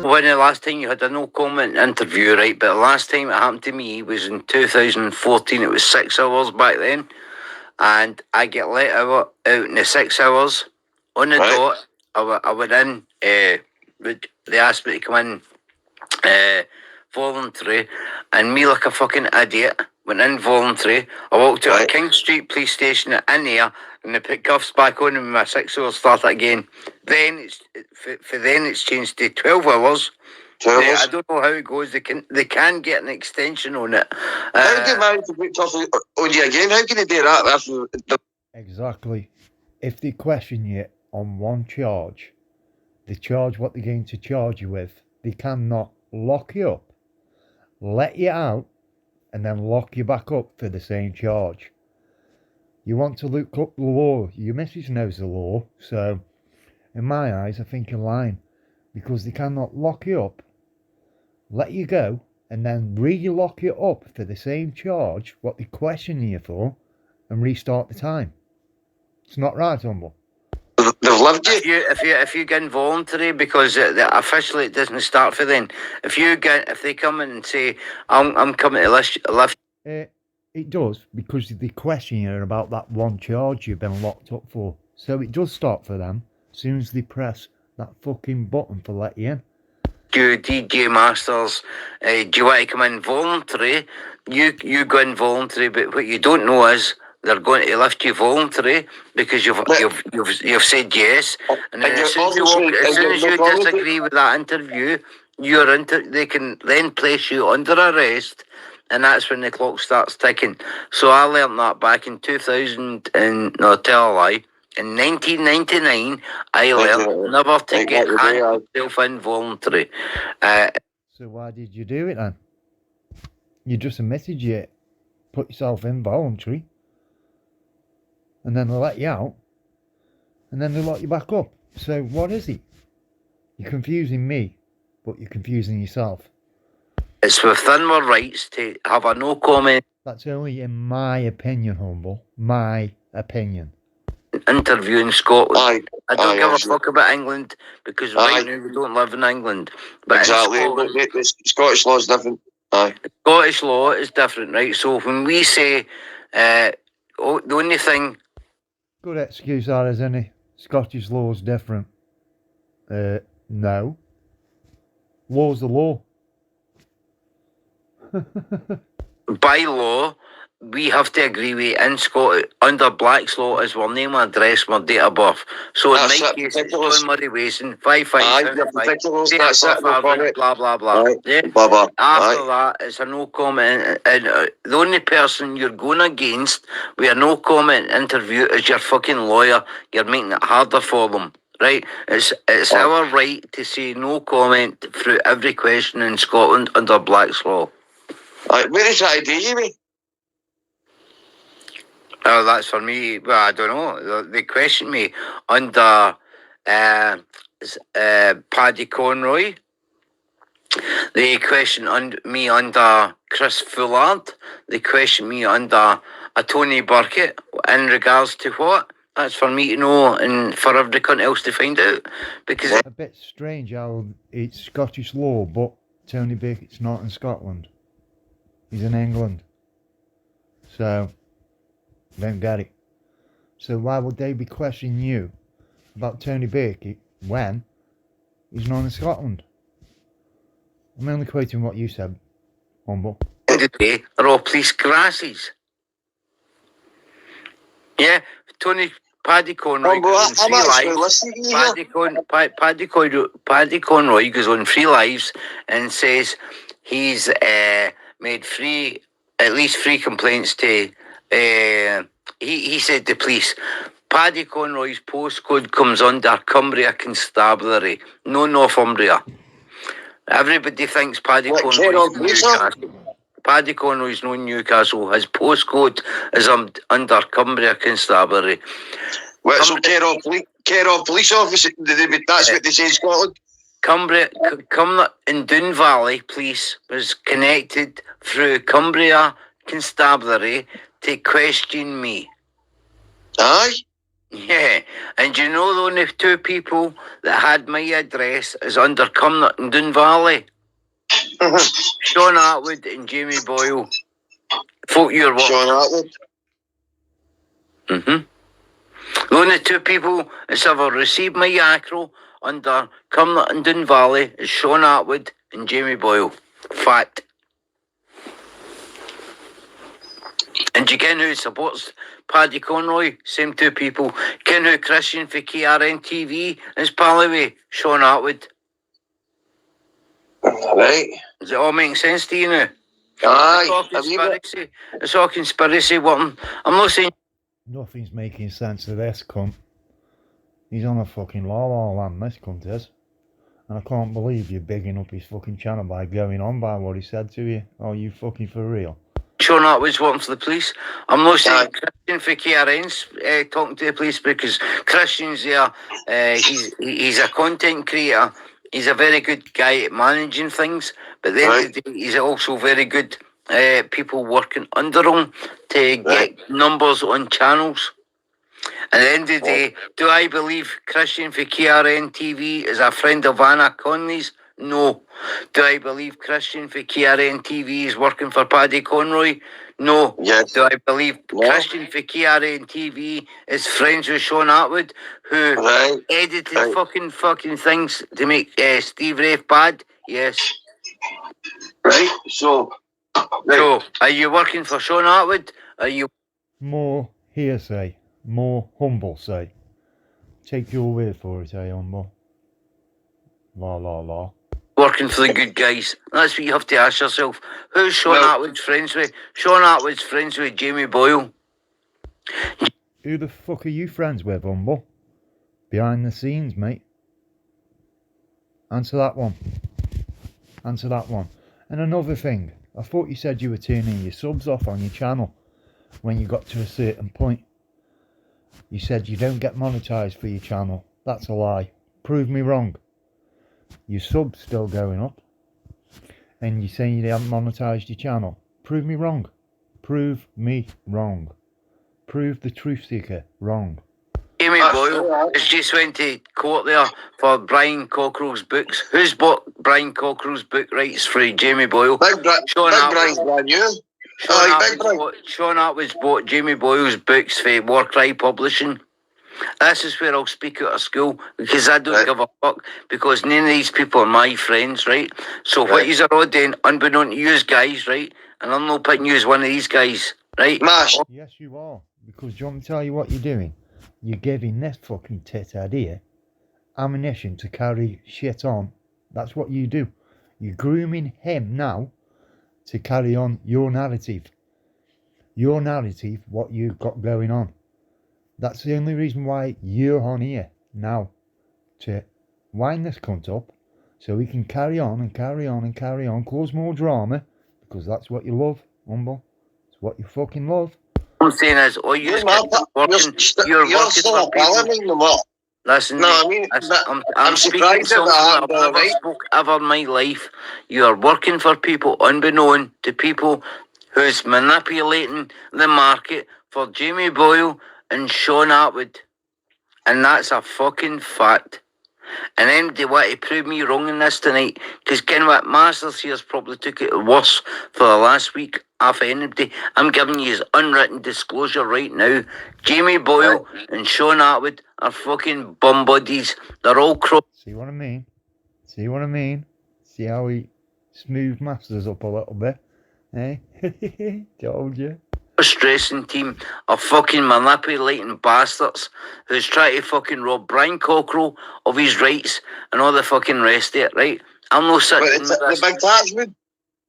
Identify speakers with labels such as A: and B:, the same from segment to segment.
A: When the last time you had a no comment interview, right? But the last time it happened to me was in 2014. It was 6 hours back then, and I get let out in the 6 hours on the dot. I went in. They asked me to come in voluntary, and me like a fucking idiot went in voluntary. I walked to a King Street police station in there, and they put cuffs back on and my 6 hours started again. Then it's changed to 12 hours. I don't know how it goes. They can get an extension on it.
B: How do you manage to put cuffs on you again? How can you do that?
C: Exactly. If they question you on one charge, the charge what they're going to charge you with, they cannot lock you up, let you out, and then lock you back up for the same charge. You want to look up the law. Your missus knows the law, so in my eyes, I think you're lying, because they cannot lock you up, let you go, and then re-lock you up for the same charge what they're questioning you for, and restart the time. It's not right, Humble.
B: They've loved you.
A: If you get involuntary, because officially it doesn't start for then. If they come in and say I'm coming to lift.
C: It does, because they question you about that one charge you've been locked up for. So it does start for them as soon as they press that fucking button to let you in.
A: You DJ Masters, do you want to come in voluntary? You go in voluntary, but what you don't know is they're going to lift you voluntary because you've said yes, and then as soon as you disagree with that interview, they can then place you under arrest, and that's when the clock starts ticking. So I learnt that back in 2000, and no, tell a lie. In 1999, I learned never to get myself involuntary.
C: So why did you do it then? You just admitted you put yourself involuntary, and then they let you out, and then they lock you back up. So what is it? You're confusing me, but you're confusing yourself.
A: It's within my rights to have a no comment.
C: That's only in my opinion, Humble. My opinion.
A: Interview in Scotland. I don't give a fuck about England, because right now we don't live in England. But
B: exactly. The Scottish law is different. Aye.
A: The Scottish law is different, right? So when we say the only thing.
C: Good excuse that is, any Scottish law is different. No. Law's the law.
A: By law, we have to agree with in Scotland under Black's law is our name, address, my date of birth. So in my case, it's John Murray Wason, 5575, blah blah blah. Yeah. After that, it's a no comment, and the only person you're going against with a no comment interview is your fucking lawyer. You're making it harder for them. Right, it's our right to say no comment through every question in Scotland under Black's law.
B: Where is that idea, you mean?
A: Oh, that's for me. Well, I don't know. They questioned me under Paddy Conroy. They questioned me under Chris Fullard. They questioned me under a Tony Burkett in regards to what? That's for me to know and for everyone else to find out. Because
C: it's a bit strange how it's Scottish law, but Tony Burkett's not in Scotland. He's in England. So, don't get it. So why would they be questioning you about Tony Burkett when he's not in Scotland? I'm only quoting what you said, Humble.
A: They're all police grasses. Yeah, Paddy Conroy goes on 3 Lives. Paddy Conroy goes on 3 Lives and says he's made at least 3 complaints to. He said to police, Paddy Conroy's postcode comes under Cumbria Constabulary, no Northumbria. Everybody thinks Paddy Conroy's Newcastle. Paddy Conroy's no Newcastle. His postcode is under Cumbria Constabulary.
B: Well, so care of police officer, that's what they say in Scotland?
A: Cumbria in Doon Valley Police was connected through Cumbria Constabulary to question me.
B: Aye?
A: Yeah, and you know the only two people that had my address is under Cumnor and Doon Valley. Sean Atwood and Jamie Boyle. Folk you're
B: Sean
A: working.
B: Atwood.
A: The only two people that's ever received my acro under Cumnor and Doon Valley is Sean Atwood and Jamie Boyle. Fact. And you ken who supports Paddy Conroy? Same two people. Ken who Christian for KRN TV is pally with Sean Atwood.
B: Right.
A: Does it all make sense to you now?
B: Aye.
A: It's all conspiracy. What I'm not saying.
C: Nothing's making sense of this cunt. He's on a fucking la land, this cunt is. And I can't believe you're bigging up his fucking channel by going on by what he said to you. Oh, you fucking for real?
A: Sean Atwood's working for the police. I'm not saying Christian for KRN's talking to the police, because Christian's there. He's a content creator. He's a very good guy at managing things. But at the end of the day, he's also very good people working under him to get numbers on channels. At the end of the day, do I believe Christian for KRN TV is a friend of Anna Conley's? No. Do I believe Christian for KRN TV is working for Paddy Conroy? No.
B: Yes.
A: Do I believe Christian for KRN TV is friends with Sean Atwood, who edited fucking things to make Steve Rafe bad? Yes.
B: Right. So,
A: are you working for Sean Atwood? Are you
C: more hearsay? More humble say. Take your word for it, eh, humble? La.
A: Working for the good guys? That's what you have to ask yourself. Who's Sean Atwood's friends with? Sean Atwood's friends with Jamie Boyle.
C: Who the fuck are you friends with, humble? Behind the scenes, mate. Answer that one. And another thing, I thought you said you were turning your subs off on your channel when you got to a certain point. You said you don't get monetized for your channel. That's a lie. Prove me wrong. Your sub's still going up. And you're saying you haven't monetized your channel. Prove me wrong. Prove me wrong. Prove the truth seeker wrong.
A: Jamie Boyle has just went to court there for Brian Cockrell's books. Who's bought Brian Cockrell's book rights for Jamie Boyle?
B: Sean
A: Atwood's bought Jamie Boyle's books for War Cry Publishing. This is where I'll speak out of school, because I don't give a fuck, because none of these people are my friends, right? So what you're all doing, unbeknown to you guys, right? And I'm not putting you as one of these guys, right?
C: Yes, you are. Because do you want me to tell you what you're doing? You're giving this fucking tithead here ammunition to carry shit on. That's what you do. You're grooming him now to carry on your narrative. Your narrative, what you've got going on. That's the only reason why you're on here now. To wind this cunt up so we can carry on, cause more drama, because that's what you love, humble. It's what you fucking love.
A: I'm saying is, you're working for people. Listen,
B: no, I mean,
A: I'm speaking something I've never spoke ever in my life. You are working for people unbeknown to people who's manipulating the market for Jamie Boyle and Sean Atwood. And that's a fucking fact. And anybody want to prove me wrong in this tonight? Because ken what, Masters here's probably took it worse for the last week off anybody. I'm giving you his unwritten disclosure right now. Jamie Boyle and Sean Atwood are fucking bum buddies. They're all
C: See what I mean? See how he smooth Masters up a little bit? Eh? Told you.
A: Stressing team of fucking manipulating bastards who's trying to fucking rob Brian Cockrell of his rights and all the fucking rest of it, right? I'm not sitting with
B: the big taxman?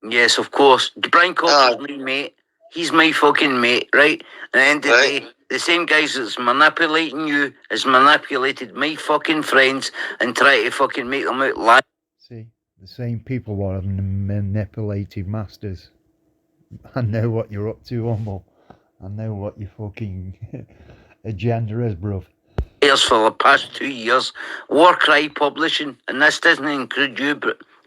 A: Yes, of course. Brian Cockrell's my mate. He's my fucking mate, right? And at the end of the day, the same guys that's manipulating you has manipulated my fucking friends and try to fucking make them out live.
C: See, the same people were manipulated Masters. I know what you're up to, humble. I know what your fucking agenda is, bruv.
A: For the past 2 years, War Cry Publishing, and this doesn't include you,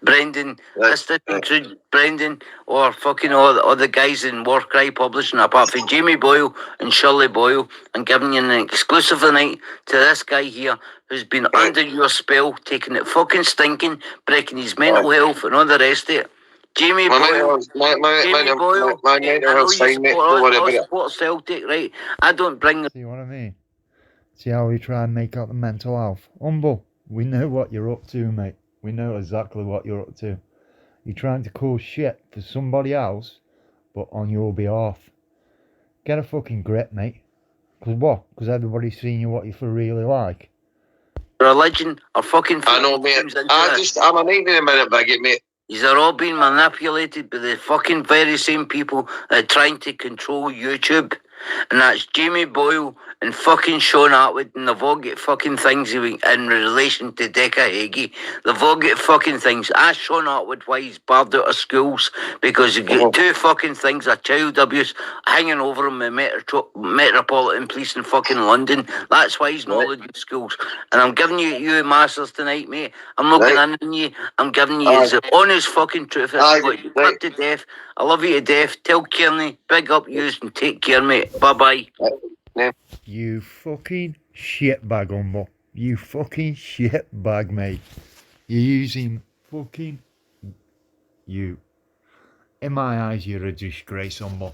A: Brendan,
B: Right,
A: this didn't include Brendan or fucking all the guys in Warcry Publishing, apart from Jamie Boyle and Shirley Boyle. I'm giving you an exclusive tonight to this guy here who's been under your spell, taking it fucking stinking, breaking his mental health and all the rest of it. Jamie
B: My
A: Boyle.
B: mental
A: Boyle,
B: my
A: I
B: mental
A: know
B: health's
A: you
B: fine, mate.
A: support
B: Don't
A: us,
B: worry
A: I
B: about it.
A: support Celtic, right? I don't bring the
C: See what I mean? See how we try and make out the mental health? Humble, we know what you're up to, mate. We know exactly what you're up to. You're trying to cause shit for somebody else, but on your behalf. Get a fucking grip, mate. Because what? Because everybody's seen you what you for really like.
A: religion or fucking
B: I know, mate. I'm a 90 in a minute, Biggie, mate.
A: These are all being manipulated by the fucking very same people that are trying to control YouTube. And that's Jamie Boyle and fucking Sean Atwood, and they've all got fucking things in relation to Decca Hagee. They've all got fucking things. Ask Sean Atwood why he's barred out of schools, because he got two fucking things of child abuse hanging over him in Metropolitan Police in fucking London. That's why he's not allowed in schools. And I'm giving you masters tonight, mate. I'm not going in on you. I'm giving you the honest fucking truth. It's got you cut to death. I love you to death. Tell Kearney, big up yous and take care, mate. Bye-bye.
C: You fucking shitbag, Humble. You fucking shitbag, mate. You're using fucking... You. In my eyes, you're a disgrace, Humble.